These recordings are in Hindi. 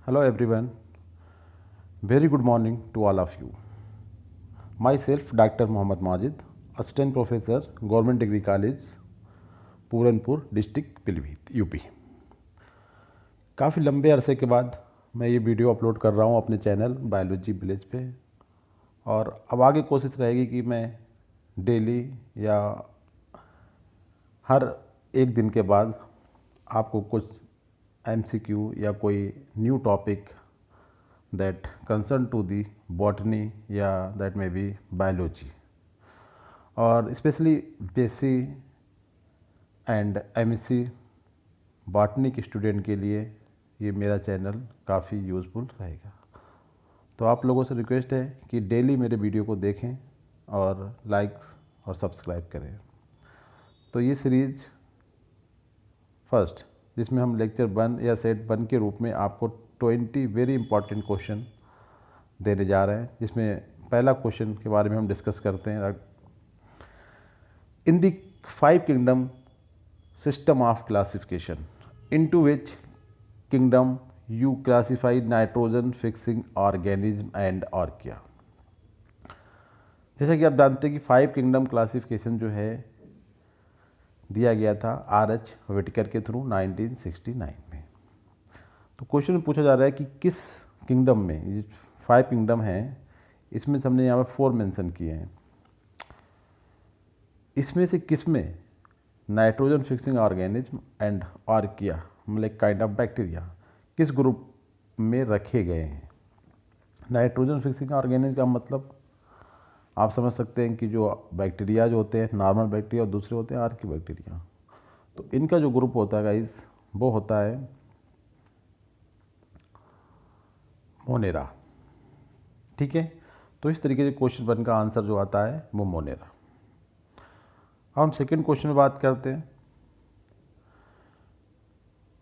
Hello everyone. Very good morning to all of you. Myself Dr. Mohammad Majid, Assistant Professor, Government Degree College, Puranpur district Pilibhit UP. काफ़ी लंबे अरसे के बाद मैं ये वीडियो अपलोड कर रहा हूँ अपने चैनल बायोलॉजी विलेज पे, और अब आगे कोशिश रहेगी कि मैं डेली या हर एक दिन के बाद आपको कुछ MCQ या कोई new topic that concern to the botany या that may be biology और specially BSc and MSc botany के स्टूडेंट के लिए ये मेरा चैनल काफ़ी यूज़फुल रहेगा। तो आप लोगों से रिक्वेस्ट है कि डेली मेरे वीडियो को देखें और लाइक्स और सब्सक्राइब करें। तो ये सीरीज़ फर्स्ट जिसमें हम लेक्चर 1 या सेट 1 के रूप में आपको 20 वेरी इंपॉर्टेंट क्वेश्चन देने जा रहे हैं, जिसमें पहला क्वेश्चन के बारे में हम डिस्कस करते हैं। In the 5 kingdom system of classification into which kingdom you classified nitrogen fixing organism and archaea. जैसा कि आप जानते हैं कि 5 किंगडम क्लासिफिकेशन जो है दिया गया था R.H. व्हिटेकर के थ्रू 1969 में। तो क्वेश्चन में पूछा जा रहा है कि किस किंगडम में, ये 5 किंगडम हैं, इसमें हमने यहाँ पर 4 मेंशन किए हैं, इसमें से किस में नाइट्रोजन फिक्सिंग ऑर्गेनिज्म एंड ऑर्किया मतलब काइंड ऑफ बैक्टीरिया किस ग्रुप में रखे गए हैं। नाइट्रोजन फिक्सिंग ऑर्गेनिज्म का मतलब आप समझ सकते हैं कि जो बैक्टीरिया जो होते हैं नॉर्मल बैक्टीरिया और दूसरे होते हैं आर्की बैक्टीरिया। तो इनका जो ग्रुप होता है गाइस वो होता है मोनेरा। ठीक है, तो इस तरीके से क्वेश्चन 1 का आंसर जो आता है वो मोनेरा। अब हम सेकेंड क्वेश्चन में बात करते हैं।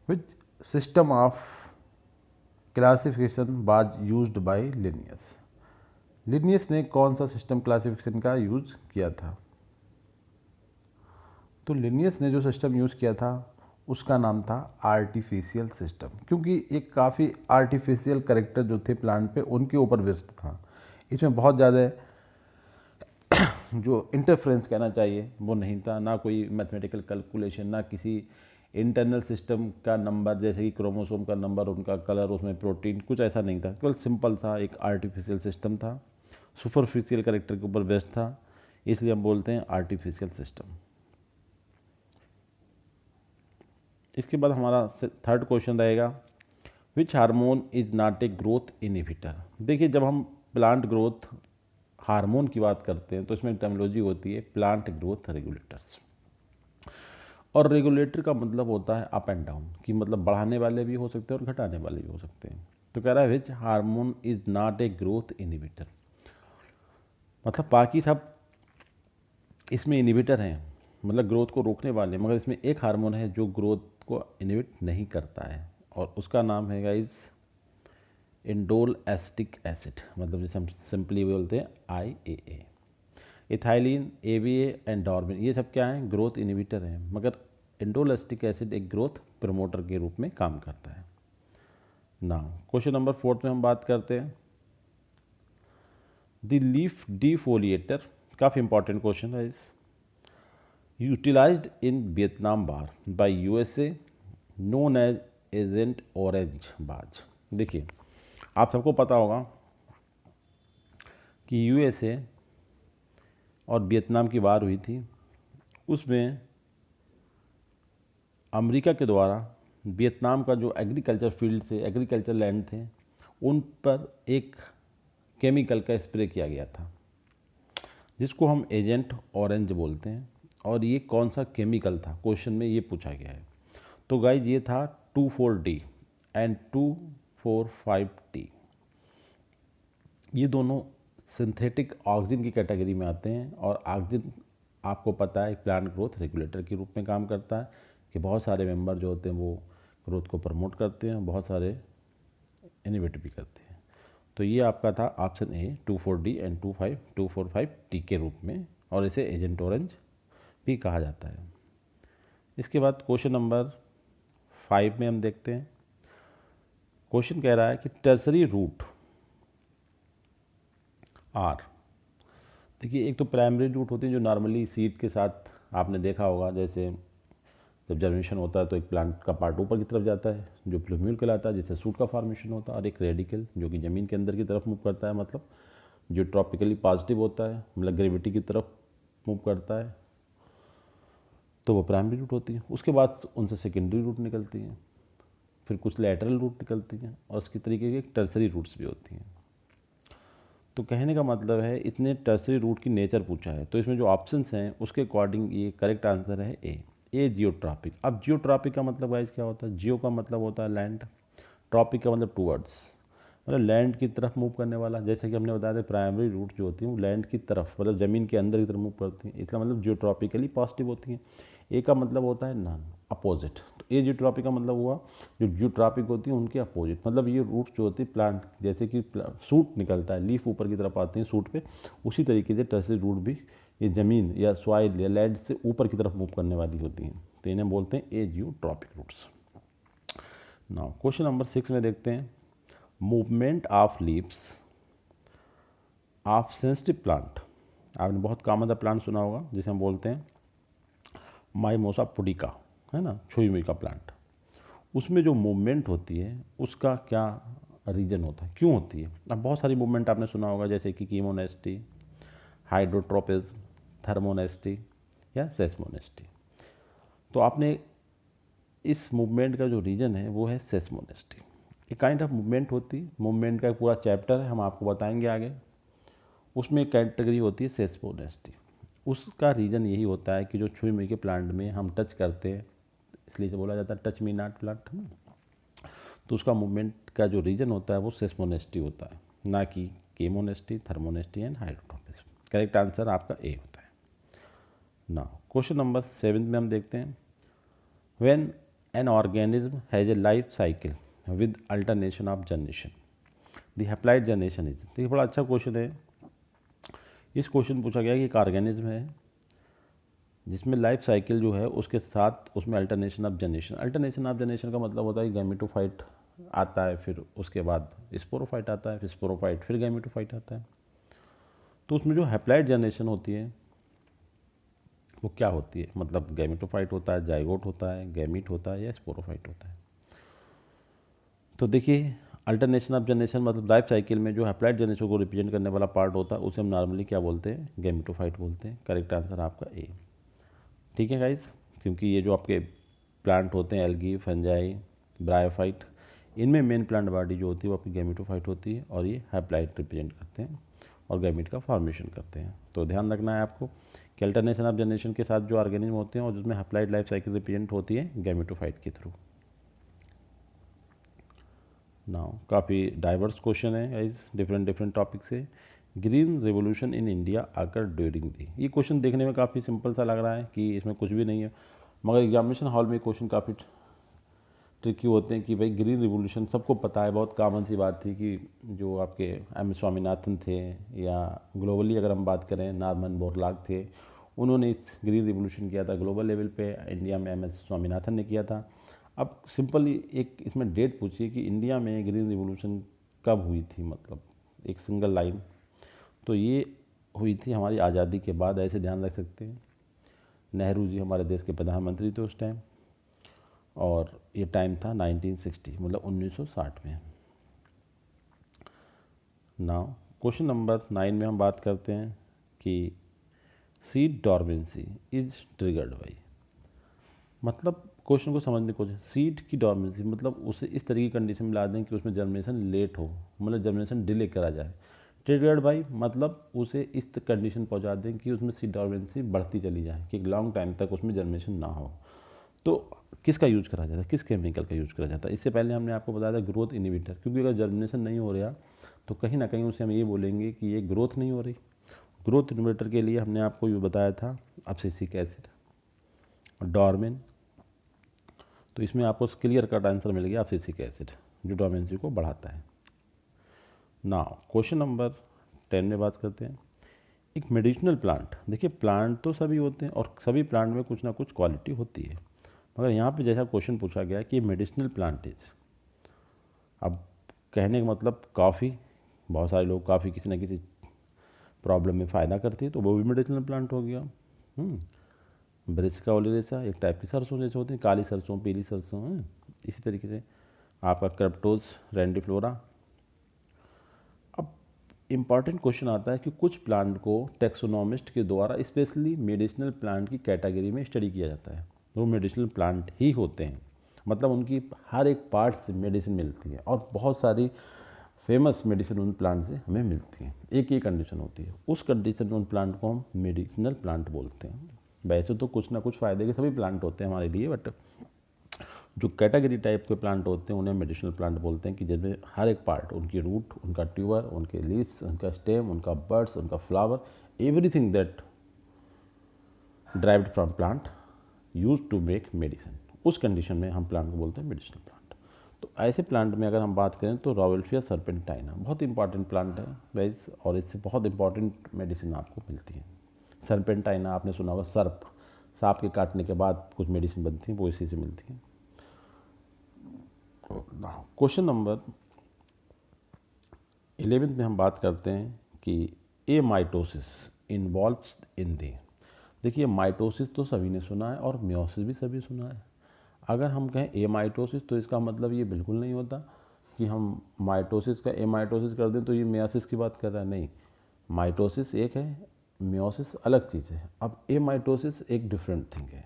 Which system of classification was used by Linnaeus. Linnaeus ने कौन सा सिस्टम क्लासिफिकेशन का यूज किया था? तो लिनियस ने जो सिस्टम यूज़ किया था उसका नाम था आर्टिफिशियल सिस्टम, क्योंकि एक काफ़ी आर्टिफिशियल कैरेक्टर जो थे प्लांट पे उनके ऊपर बेस्ड था। इसमें बहुत ज़्यादा जो इंटरफ्रेंस कहना चाहिए वो नहीं था, ना कोई मैथमेटिकल कैलकुलेशन, ना किसी इंटरनल सिस्टम का नंबर जैसे कि क्रोमोसोम का नंबर, उनका कलर, उसमें प्रोटीन, कुछ ऐसा नहीं था। केवल सिंपल सा एक आर्टिफिशियल सिस्टम था, सुपरफिशियल कैरेक्टर के ऊपर बेस्ड था, इसलिए हम बोलते हैं आर्टिफिशियल सिस्टम। इसके बाद हमारा थर्ड क्वेश्चन रहेगा which hormone is not a growth inhibitor. देखिए, जब हम प्लांट ग्रोथ हार्मोन की बात करते हैं तो इसमें टर्मिनोलॉजी होती है प्लांट ग्रोथ रेगुलेटर्स, और रेगुलेटर का मतलब होता है अप एंड डाउन, कि मतलब बढ़ाने वाले भी हो सकते हैं और घटाने वाले भी हो सकते हैं। तो कह रहा है which hormone is not a growth inhibitor, मतलब बाकी सब इसमें इनहिबिटर हैं, मतलब ग्रोथ को रोकने वाले, मगर इसमें एक हार्मोन है जो ग्रोथ को इनहिबिट नहीं करता है, और उसका नाम है गाइस इंडोल एसिटिक एसिड, मतलब जैसे हम सिंपली बोलते हैं IAA। इथाइलिन, ABA एंड डॉर्मिन, ये सब क्या हैं? ग्रोथ इनहिबिटर हैं, मगर इंडोल एसिटिक एसिड एक ग्रोथ प्रमोटर के रूप में काम करता है। नाउ क्वेश्चन नंबर 4 में हम बात करते हैं द लीफ डिफोलिएटर। काफ़ी इंपॉर्टेंट क्वेश्चन है इस। Utilised in Vietnam war by USA known as Agent Orange बाज। देखिए, आप सबको पता होगा कि USA और वियतनाम की वार हुई थी, उसमें अमेरिका के द्वारा वियतनाम का जो एग्रीकल्चर फील्ड थे, एग्रीकल्चर लैंड थे, उन पर एक केमिकल का स्प्रे किया गया था जिसको हम एजेंट ऑरेंज बोलते हैं। और ये कौन सा केमिकल था, क्वेश्चन में ये पूछा गया है। तो गाइज ये था 2,4-D एंड 2,4,5-T। ये दोनों सिंथेटिक ऑक्सीजन की कैटेगरी में आते हैं, और ऑक्सीजन आपको पता है प्लांट ग्रोथ रेगुलेटर के रूप में काम करता है, कि बहुत सारे मेंबर जो होते हैं वो ग्रोथ को प्रमोट करते हैं, बहुत सारे इनहिबिट भी करते हैं। तो ये आपका था option A 2,4-D and 2,4,5-T के रूप में, और इसे एजेंट ऑरेंज भी कहा जाता है। इसके बाद क्वेश्चन नंबर 5 में हम देखते हैं क्वेश्चन कह रहा है कि टर्सरी रूट आर, देखिए एक तो प्राइमरी रूट होती है जो नॉर्मली सीड के साथ आपने देखा होगा, जैसे जब जर्मिनेशन होता है तो एक प्लांट का पार्ट ऊपर की तरफ जाता है जो प्लूम्यूल कहलाता है, जिससे सूट का फॉर्मेशन होता है, और एक रेडिकल जो कि ज़मीन के अंदर की तरफ मूव करता है, मतलब जो ट्रॉपिकली पॉजिटिव होता है, मतलब ग्रेविटी की तरफ मूव करता है, तो वो प्राइमरी रूट होती है। उसके बाद उनसे सेकेंडरी रूट निकलती हैं, फिर कुछ लैटरल रूट निकलती हैं, और उसकी तरीके की टर्सरी रूट्स भी होती हैं। तो कहने का मतलब है इसने टर्सरी रूट की नेचर पूछा है, तो इसमें जो ऑप्शंस हैं उसके अकॉर्डिंग ये करेक्ट आंसर है ए जियोट्रॉपिक। अब जियोट्रॉपिक का मतलब गाइस क्या होता है? जियो का मतलब होता है लैंड, ट्रॉपिक का मतलब टूवर्ड्स, मतलब लैंड की तरफ मूव करने वाला। जैसे कि हमने बताया था प्राइमरी रूट जो होती हैं वो लैंड की तरफ, मतलब ज़मीन के अंदर की तरफ मूव करती हैं, इसका मतलब जियोट्रॉपिकली पॉजिटिव होती हैं। ए का मतलब होता है नॉन, अपोजिट। तो ए जियोट्रॉपिक का मतलब हुआ जो जियोट्रॉपिक होती हैं उनके अपोजिट, मतलब ये रूट जो होती है प्लांट, जैसे कि सूट निकलता है, लीफ ऊपर की तरफ आती है सूट पे, उसी तरीके से टर्सरी रूट भी ये ज़मीन या सॉइल या लैंड से ऊपर की तरफ मूव करने वाली होती हैं, तो इन्हें बोलते हैं a geotropic roots. Now question number 6 में देखते हैं, movement of leaves of sensitive plant. आपने बहुत कॉमन सा प्लांट सुना होगा जिसे हम बोलते हैं माइमोसा पुडिका, है ना, छुई मुई का प्लांट। उसमें जो मूवमेंट होती है उसका क्या रीजन होता है, क्यों होती है? अब बहुत सारी मूवमेंट आपने सुना होगा, जैसे कि कीमोनेस्टी, हाइड्रोट्रोपिज्म, थर्मोनेस्टी या सेस्मोनेस्टी। तो आपने इस मूवमेंट का जो रीजन है वो है सेस्मोनेस्टी। एक काइंड ऑफ मूवमेंट होती है, मूवमेंट का एक पूरा चैप्टर है, हम आपको बताएंगे आगे। उसमें एक कैटेगरी होती है सेस्मोनेस्टी। उसका रीज़न यही होता है कि जो छुई मुई के प्लांट में हम टच करते हैं, इसलिए से बोला जाता है टच मी नॉट प्लांट, है ना, तो उसका मूवमेंट का जो रीजन होता है वो सेस्मोनेस्टी होता है, ना कि chemonasty, thermonasty and hydrotropism. Correct answer आपका ए होता है। ना क्वेश्चन नंबर 7 में हम देखते हैं, when an organism has a life cycle with alternation of generation the haploid generation is. देखिए बड़ा अच्छा क्वेश्चन है। इस क्वेश्चन पूछा गया कि एक ऑर्गेनिज्म है जिसमें लाइफ साइकिल जो है उसके साथ उसमें alternation of generation. Alternation of generation का मतलब होता है कि गैमेटोफाइट आता है, फिर उसके बाद स्पोरोफाइट आता है, फिर स्पोरोफाइट, फिर गैमेटोफाइट आता है। तो उसमें जो हैप्लाइड जनरेशन होती है वो क्या होती है? मतलब गैमेटोफाइट होता है, जाइगोट होता है, गैमीट होता है या स्पोरोफाइट होता है? तो देखिए अल्टरनेशन ऑफ जनरेशन मतलब लाइफ साइकिल में जो हैप्लाइड जनरेशन को रिप्रेजेंट करने वाला पार्ट होता है उसे हम नॉर्मली क्या बोलते हैं? गैमेटोफाइट बोलते हैं। करेक्ट आंसर आपका ए। ठीक है गाइस, क्योंकि ये जो आपके प्लांट होते हैं एल्गी, फंजाई, ब्रायोफाइट, इनमें मेन प्लांट बॉडी जो होती है वो आपकी गैमेटोफाइट होती है, और ये हैप्लाइट रिप्रेजेंट करते हैं और गैमीट का फॉर्मेशन करते हैं। तो ध्यान रखना है आपको कि अल्टरनेशन ऑफ जनरेशन के साथ जो ऑर्गेनिज्म होते हैं और जिसमें हैप्लाइड लाइफ साइकिल रिप्रेजेंट होती है गैमेटोफाइट के थ्रू। नाउ काफ़ी डाइवर्स क्वेश्चन है गाइस, डिफरेंट टॉपिक से। ग्रीन रेवोल्यूशन इन इंडिया आकर ड्यूरिंग दी, ये क्वेश्चन देखने में काफ़ी सिंपल सा लग रहा है कि इसमें कुछ भी नहीं है, मगर एग्जामिनेशन हॉल में क्वेश्चन काफ़ी ट्रिकी होते हैं कि भाई ग्रीन रिवोल्यूशन सबको पता है, बहुत कॉमन सी बात थी कि जो आपके एम एस स्वामीनाथन थे, या ग्लोबली अगर हम बात करें नॉर्मन बोरलॉग थे, उन्होंने इस ग्रीन रिवोल्यूशन किया था ग्लोबल लेवल पे, इंडिया में एम एस स्वामीनाथन ने किया था। अब सिंपली एक इसमें डेट पूछिए कि इंडिया में ग्रीन रिवोल्यूशन कब हुई थी, मतलब एक सिंगल लाइन, तो ये हुई थी हमारी आज़ादी के बाद, ऐसे ध्यान रख सकते हैं। नेहरू जी हमारे देश के प्रधानमंत्री थे उस टाइम, और ये टाइम था 1960, मतलब 1960 में। नाउ क्वेश्चन नंबर 9 में हम बात करते हैं कि seed dormancy is triggered by, मतलब क्वेश्चन को समझने को, सीड की डॉर्मेंसी मतलब उसे इस तरह की कंडीशन में ला दें कि उसमें जर्मिनेशन लेट हो, मतलब जर्मिनेशन डिले करा जाए। ट्रिगर्ड बाई मतलब उसे इस कंडीशन पहुंचा दें कि उसमें सीड डॉर्मेंसी बढ़ती चली जाए, कि लॉन्ग टाइम तक उसमें जर्मिनेशन ना हो। तो किसका यूज करा जाता है, किस केमिकल का यूज करा जाता है? इससे पहले हमने आपको बताया था ग्रोथ इनहिबिटर, क्योंकि अगर जर्मिनेशन नहीं हो रहा तो कहीं ना कहीं उसे हम ये बोलेंगे कि ये ग्रोथ नहीं हो रही। ग्रोथ इनहिबिटर के लिए हमने आपको ये बताया था अब्सिसिक एसिड और डॉर्मेन, तो इसमें आपको क्लियर कट आंसर मिल गया अब्सिसिक एसिड, जो डोमेंसी को बढ़ाता है। नाउ क्वेश्चन नंबर 10 में बात करते हैं, एक मेडिसिनल प्लांट। देखिए प्लांट तो सभी होते हैं और सभी प्लांट में कुछ ना कुछ क्वालिटी होती है, मगर यहाँ पे जैसा क्वेश्चन पूछा गया कि मेडिसिनल प्लांट इज, अब कहने का मतलब कॉफ़ी, बहुत सारे लोग कॉफ़ी किसी न किसी प्रॉब्लम में फ़ायदा करती है, तो वो भी मेडिसिनल प्लांट हो गया। ब्रिस्का ओलियेसा एक टाइप की सरसों जैसे होती है, काली सरसों, पीली सरसों है। इसी तरीके से आपका क्रप्टोज रेंडिफ्लोरा। अब इम्पॉर्टेंट क्वेश्चन आता है कि कुछ प्लांट को टेक्सोनोमिस्ट के द्वारा स्पेशली मेडिसिनल प्लांट की कैटेगरी में स्टडी किया जाता है। वो मेडिसिनल प्लांट ही होते हैं, मतलब उनकी हर एक पार्ट से मेडिसिन मिलती है, और बहुत सारी फेमस मेडिसिन उन प्लांट से हमें मिलती है। एक ही कंडीशन होती है, उस कंडीशन में उन प्लांट को हम मेडिसिनल प्लांट बोलते हैं। वैसे तो कुछ ना कुछ फ़ायदे के सभी प्लांट होते हैं हमारे लिए, बट जो कैटेगरी टाइप के प्लांट होते हैं उन्हें मेडिसिनल प्लांट बोलते हैं, कि जिनमें हर एक पार्ट, उनकी रूट, उनका ट्यूबर, उनके लीव्स, उनका स्टेम, उनका बर्ड्स, उनका flower, everything that derived from plant use to make medicine, उस कंडीशन में हम प्लांट को बोलते हैं मेडिसिनल प्लांट। तो ऐसे प्लांट में अगर हम बात करें तो रॉवेल्फिया सर्पेंटाइना बहुत इंपॉर्टेंट प्लांट है गाइस, और इससे बहुत इंपॉर्टेंट मेडिसिन आपको मिलती है। सर्पेंटाइना आपने सुना होगा, सर्प, सांप के काटने के बाद कुछ मेडिसिन बनती है, वो इसी से मिलती है। क्वेश्चन नंबर 11 में हम बात करते हैं कि ए माइटोसिस इन्वॉल्व्स इन दी। देखिए माइटोसिस तो सभी ने सुना है और मियोसिस भी सभी सुना है। अगर हम कहें ए माइटोसिस तो इसका मतलब ये बिल्कुल नहीं होता कि हम माइटोसिस का ए माइटोसिस कर दें तो ये मियोसिस की बात कर रहा है, नहीं। माइटोसिस एक है, मियोसिस अलग चीज़ है। अब ए माइटोसिस एक डिफरेंट थिंग है।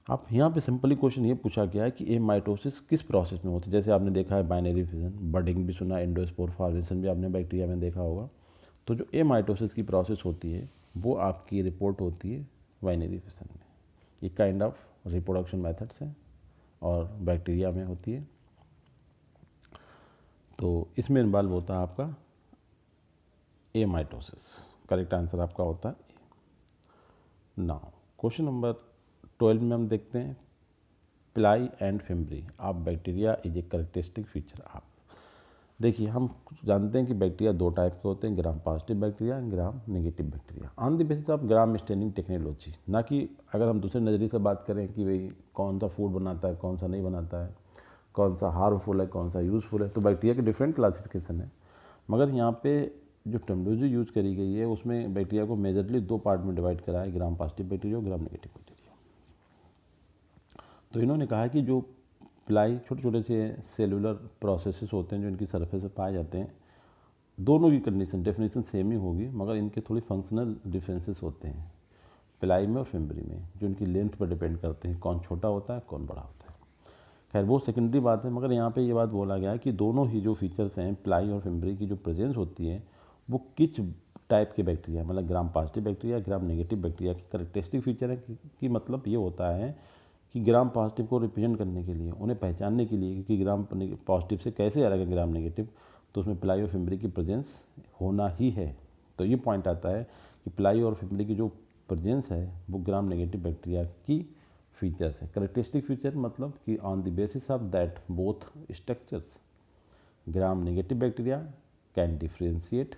अब यहाँ पे सिंपली क्वेश्चन ये पूछा गया है कि ए माइटोसिस किस प्रोसेस में होती है। जैसे आपने देखा है बाइनरी फिजन, बडिंग भी सुना, एंडोस्पोर फॉर्मेशन भी आपने बैक्टीरिया में देखा होगा। तो जो ए माइटोसिस की प्रोसेस होती है वो आपकी रिपोर्ट होती है बाइनरी फिजन में। ये काइंड ऑफ रिप्रोडक्शन मेथड्स हैं और बैक्टीरिया में होती है। तो इसमें इन्वॉल्व होता है आपका ए माइटोसिस। करेक्ट आंसर आपका होता है। नाउ क्वेश्चन नंबर 12 में हम देखते हैं ply and fimbriae of bacteria is a characteristic feature of. देखिए हम जानते हैं कि बैक्टीरिया दो टाइप के होते हैं, gram positive bacteria and gram negative bacteria, on the basis of gram staining technology. ना कि अगर हम दूसरे नज़रिए से बात करें कि भाई कौन सा फूड बनाता है, कौन सा नहीं बनाता है, कौन सा हार्मफुल है, कौन सा यूज़फुल है, तो बैक्टीरिया के डिफरेंट क्लासिफिकेशन है। मगर यहाँ पे जो टर्मिनोलॉजी यूज़ करी गई है उसमें बैक्टीरिया को मेजरली दो पार्ट में डिवाइड करा है, ग्राम पॉजिटिव बैक्टीरिया और ग्राम नेगेटिव बैक्टीरिया। तो इन्होंने कहा कि जो प्लाई छोटे छोटे से सेलुलर प्रोसेसेस होते हैं जो इनकी सरफेस पे पाए जाते हैं, दोनों की कंडीशन डेफिनेशन सेम ही होगी, मगर इनके थोड़ी फंक्शनल डिफरेंसेस होते हैं प्लाई में और फिम्ब्री में, जो इनकी लेंथ पर डिपेंड करते हैं, कौन छोटा होता है कौन बड़ा होता है। खैर वो सेकेंडरी बात है, मगर यहाँ पे ये बात बोला गया है कि दोनों ही जो फीचर्स हैं प्लाई और फिम्ब्री की जो प्रेजेंस होती है वो किस टाइप के बैक्टीरिया, मतलब gram positive bacteria, gram negative bacteria की करेक्टरिस्टिक फीचर है कि मतलब ये होता है कि ग्राम पॉजिटिव को रिप्रेजेंट करने के लिए, उन्हें पहचानने के लिए कि ग्राम पॉजिटिव से कैसे अलग है ग्राम नेगेटिव, तो उसमें प्लाई और फिम्ब्री की प्रेजेंस होना ही है। तो ये पॉइंट आता है कि प्लाई और फिम्ब्री की जो प्रेजेंस है वो ग्राम नेगेटिव बैक्टीरिया की फीचर्स है। करेक्टरिस्टिक फीचर मतलब कि on the basis of that both structures gram negative bacteria can differentiate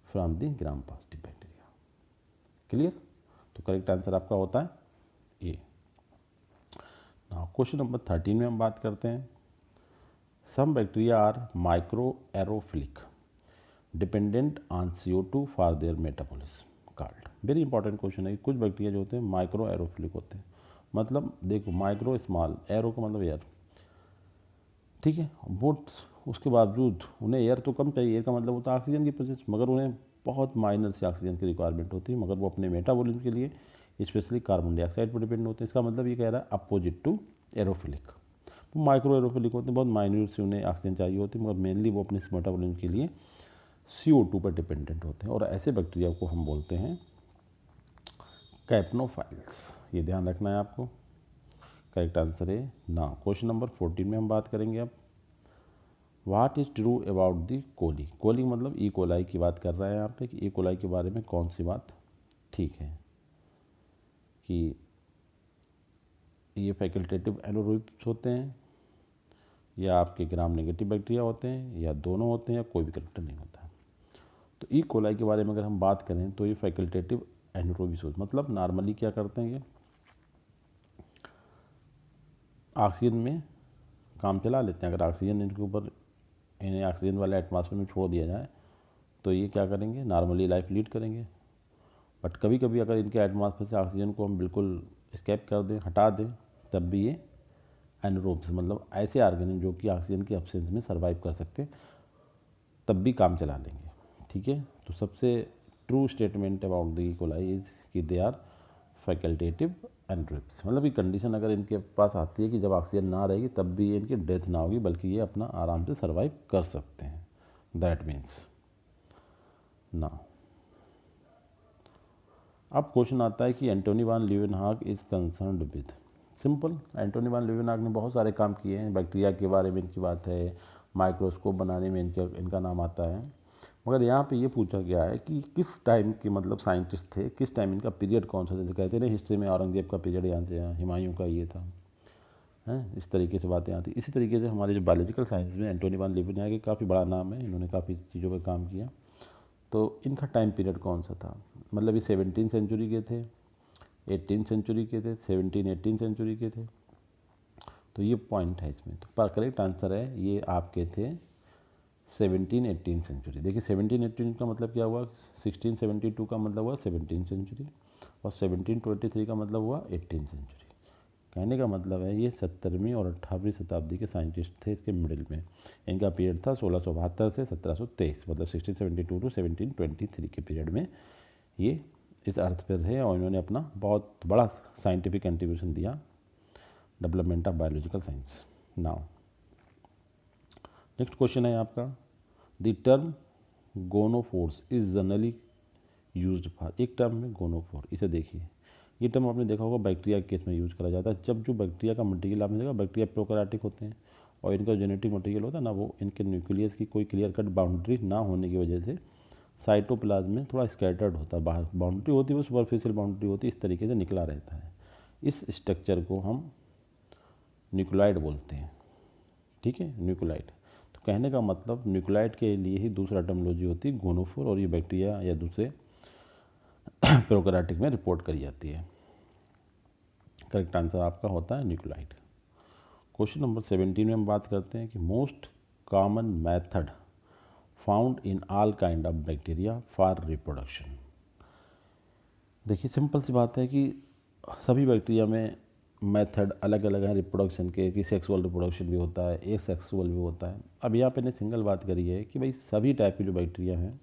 from the gram positive bacteria. Clear? तो करेक्ट आंसर आपका होता है ए। नाउ क्वेश्चन नंबर 13 में हम बात करते हैं some bacteria are micro aerophilic dependent on CO2 for their metabolism called. Very important question है। कुछ बैक्टीरिया जो होते हैं माइक्रो एरोफिलिक होते हैं, मतलब देखो माइक्रो स्मॉल, एरो का मतलब एयर, ठीक है, वो उसके बावजूद उन्हें एयर तो कम चाहिए, एयर का मतलब होता है ऑक्सीजन की प्रेजेंस, मगर उन्हें बहुत माइनर से ऑक्सीजन की रिक्वायरमेंट होती है, मगर वो अपने मेटाबॉलिज्म के लिए स्पेशली कार्बन डाइऑक्साइड पर डिपेंड होते हैं। इसका मतलब ये कह रहा है अपोजिट टू एरोफिलिक। वो माइक्रो एरोफिलिक होते हैं, बहुत माइन्यूट से उन्हें ऑक्सीजन चाहिए होती है, मगर मेनली वो अपने मेटाबॉलिज्म के लिए CO2 पर डिपेंडेंट होते हैं, और ऐसे बैक्टीरिया को हम बोलते हैं कैप्नोफाइल्स। ये ध्यान रखना है आपको। करेक्ट आंसर है ना। क्वेश्चन नंबर 14 में हम बात करेंगे अब what is true about the coli. Coli मतलब ई कोलाई की बात कर रहा है यहाँ पे कि ई कोलाई के बारे में कौन सी बात ठीक है, कि ये फैकल्टेटिव एनारोबिक्स होते हैं या आपके ग्राम नेगेटिव बैक्टीरिया होते हैं या दोनों होते हैं या कोई भी करेक्टर नहीं होता। तो ई कोलाई के बारे में अगर हम बात करें तो ये फैकल्टेटिव एनारोबिक्स होते, मतलब नॉर्मली क्या करते हैं, ये ऑक्सीजन में काम चला लेते हैं। अगर ऑक्सीजन इनके ऊपर इन्हें ऑक्सीजन वाले एटमॉस्फेयर में छोड़ दिया जाए तो ये क्या करेंगे, नॉर्मली लाइफ लीड करेंगे। बट कभी कभी अगर इनके एटमॉस्फेयर से ऑक्सीजन को हम बिल्कुल स्केप कर दें, हटा दें, तब भी ये एनरोब्स मतलब ऐसे ऑर्गेनिज्म जो कि ऑक्सीजन के एब्सेंस में सर्वाइव कर सकते हैं, तब भी काम चला लेंगे। ठीक है, तो सबसे true statement about the E coli is कि दे आर फैकल्टेटिव एनरोब्स, मतलब कि कंडीशन अगर इनके पास आती है कि जब ऑक्सीजन ना रहेगी तब भी इनकी डेथ ना होगी, बल्कि ये अपना आराम से सर्वाइव कर सकते हैं। दैट मीन्स ना। अब क्वेश्चन आता है कि Antonie van Leeuwenhoek is concerned with. Simple, Antonie van Leeuwenhoek ने बहुत सारे काम किए हैं, बैक्टीरिया के बारे में इनकी बात है, माइक्रोस्कोप बनाने में इनका नाम आता है। मगर यहाँ पे ये पूछा गया है कि किस टाइम के मतलब साइंटिस्ट थे, किस टाइम इनका पीरियड कौन सा था। जैसे कहते हैं ना हिस्ट्री में औरंगजेब का पीरियड यहाँ से, हुमायूं का ये था, हैं, इस तरीके से बातें आती। इसी तरीके से हमारे जो बायोलॉजिकल साइंस में एंटोनी वान लीeuwenhoek काफ़ी बड़ा नाम है, इन्होंने काफ़ी चीज़ों पर काम किया। तो इनका टाइम पीरियड कौन सा था, मतलब ये 17वीं सेंचुरी के थे, 18वीं सेंचुरी के थे, 17-18 सेंचुरी के थे। तो ये पॉइंट है इसमें। तो करेक्ट आंसर है ये आपके थे 17-18 सेंचुरी। देखिए 17-18 का मतलब क्या हुआ, 1672 का मतलब हुआ 17वीं सेंचुरी, और 1723 का मतलब हुआ 18वीं सेंचुरी। कहने का मतलब है ये 17वीं और 18वीं शताब्दी के साइंटिस्ट थे इसके मिडिल में। इनका पीरियड था 1672 से 1723, मतलब 1672 टू 1723 के पीरियड में ये इस अर्थ पर रहे, और इन्होंने अपना बहुत बड़ा साइंटिफिक कंट्रीब्यूशन दिया development of biological science. Now next question है आपका, the term gonophores is generally used for. एक टर्म में गोनोफोर, इसे देखिए, ये टर्म आपने देखा होगा बैक्टीरिया के केस में यूज़ करा जाता है। जब जो बैक्टीरिया का मटेरियल आपने देखा, बैक्टीरिया प्रोकैरियोटिक होते हैं और इनका जेनेटिक मटेरियल होता है ना, वो इनके न्यूक्लियस की कोई क्लियर कट बाउंड्री ना होने की वजह से साइटोप्लाज्म में थोड़ा स्कैटर्ड होता है, बाहर बाउंड्री होती है, वो सुपरफिशियल बाउंड्री होती है, इस तरीके से निकला रहता है। इस स्ट्रक्चर को हम न्यूक्लियोइड बोलते हैं। ठीक है, न्यूक्लियोइड। तो कहने का मतलब न्यूक्लियोइड के लिए ही दूसरा टर्मिनोलॉजी होती है गोनोफोर, और ये बैक्टीरिया या दूसरे प्रोकैरियोटिक में रिपोर्ट करी जाती है। करेक्ट आंसर आपका होता है न्यूक्लियोइड। क्वेश्चन नंबर 17 में हम बात करते हैं कि most common method found in all kind of bacteria for reproduction. देखिए सिंपल सी बात है कि सभी बैक्टीरिया में मेथड अलग अलग हैं रिप्रोडक्शन के, कि सेक्सुअल रिप्रोडक्शन भी होता है, एसेक्सुअल भी होता है। अब यहाँ पे ने सिंगल बात करी है कि भाई सभी टाइप की जो बैक्टीरिया हैं,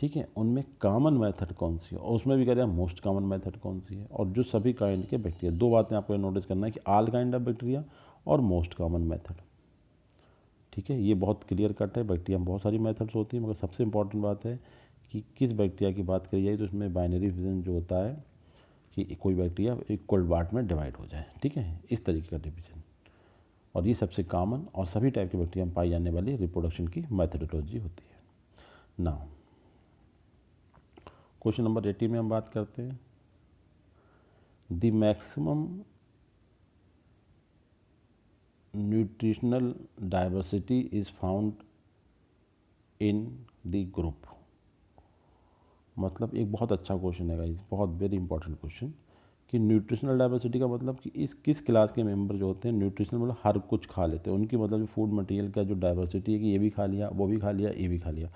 ठीक है, उनमें कॉमन मेथड कौन सी है, और उसमें भी कह रहे हैं मोस्ट कॉमन मेथड कौन सी है, और जो सभी काइंड के बैक्टीरिया। दो बातें आपको नोटिस करना है कि ऑल काइंड ऑफ बैक्टीरिया और मोस्ट कॉमन मेथड। ठीक है, ये बहुत क्लियर कट है। बैक्टीरिया में बहुत सारी मेथड्स होती हैं, मगर सबसे इंपॉर्टेंट बात है कि किस बैक्टीरिया की बात करी जाए तो इसमें बाइनरी डिवीजन जो होता है कि कोई बैक्टीरिया इक्वल पार्ट में डिवाइड हो जाए। ठीक है, इस तरीके का डिवीजन, और ये सबसे कॉमन और सभी टाइप के बैक्टीरिया में पाई जाने वाली रिप्रोडक्शन की मैथडोलॉजी होती है। नाउ क्वेश्चन नंबर 18 में हम बात करते हैं, the maximum nutritional diversity is found in the group. मतलब एक बहुत अच्छा क्वेश्चन है गाइस, बहुत वेरी इंपॉर्टेंट क्वेश्चन, कि न्यूट्रिशनल डाइवर्सिटी का मतलब कि इस किस क्लास के मेंबर जो होते हैं, न्यूट्रिशनल मतलब हर कुछ खा लेते हैं, उनकी मतलब जो फूड मटेरियल का जो डाइवर्सिटी है कि ये भी खा लिया, वो भी खा लिया, ये भी खा लिया,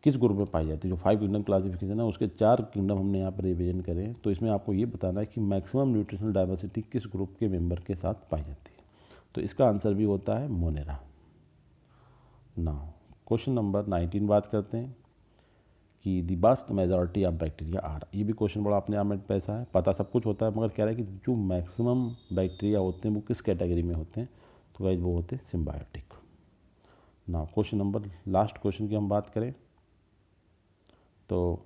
किस ग्रुप में पाई जाती है। जो 5 किंगडम क्लासिफिकेशन है उसके 4 किंगडम हमने यहाँ पर रिविजन करें, तो इसमें आपको ये बताना है कि मैक्सिमम न्यूट्रिशनल डाइवर्सिटी किस ग्रुप के मेंबर के साथ पाई जाती है। तो इसका आंसर भी होता है मोनेरा। नाउ क्वेश्चन नंबर 19 बात करते हैं कि the vast majority of bacteria are. ये भी क्वेश्चन बड़ा अपने आप में पैसा है, पता सब कुछ होता है, मगर कह रहा है कि जो मैक्सिमम बैक्टीरिया होते हैं वो किस कैटेगरी में होते हैं, तो गाइस वो होते हैं symbiotic. Now question number last question की हम बात करें तो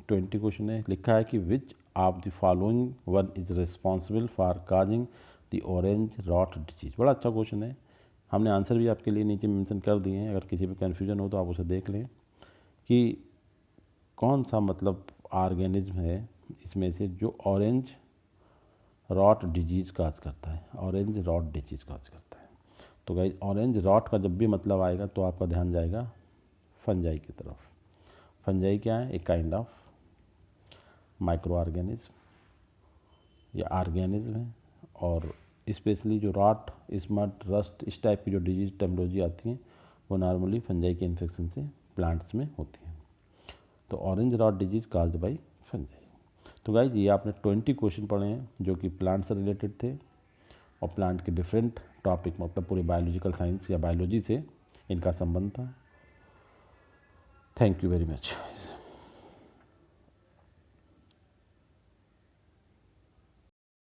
20 क्वेश्चन है, लिखा है कि which of the following one is responsible for causing the orange rot disease. बड़ा अच्छा क्वेश्चन है, हमने आंसर भी आपके लिए नीचे मेंशन कर दिए हैं, अगर किसी भी कन्फ्यूजन हो तो आप उसे देख लें कि कौन सा मतलब ऑर्गेनिज्म है इसमें से जो ऑरेंज रॉट डिजीज़ काज करता है, ऑरेंज रॉट डिजीज़ काज करता है। तो गाइस ऑरेंज रॉट का जब भी मतलब आएगा तो आपका ध्यान जाएगा फंजाई की तरफ। फंजाई क्या है, एक काइंड ऑफ माइक्रो ऑर्गेनिज्म या ऑर्गेनिज्म है, और स्पेशली जो रॉट, स्मट, रस्ट, इस टाइप की जो डिजीज टर्मिनोलॉजी आती हैं वो नॉर्मली फंजाई के इन्फेक्शन से प्लांट्स में होती हैं। तो orange rot disease caused by fungi. तो गाइज ये आपने 20 क्वेश्चन पढ़े हैं जो कि प्लांट से रिलेटेड थे और प्लांट के डिफरेंट टॉपिक, मतलब पूरे बायोलॉजिकल साइंस या बायोलॉजी से इनका संबंध था। Thank you very much.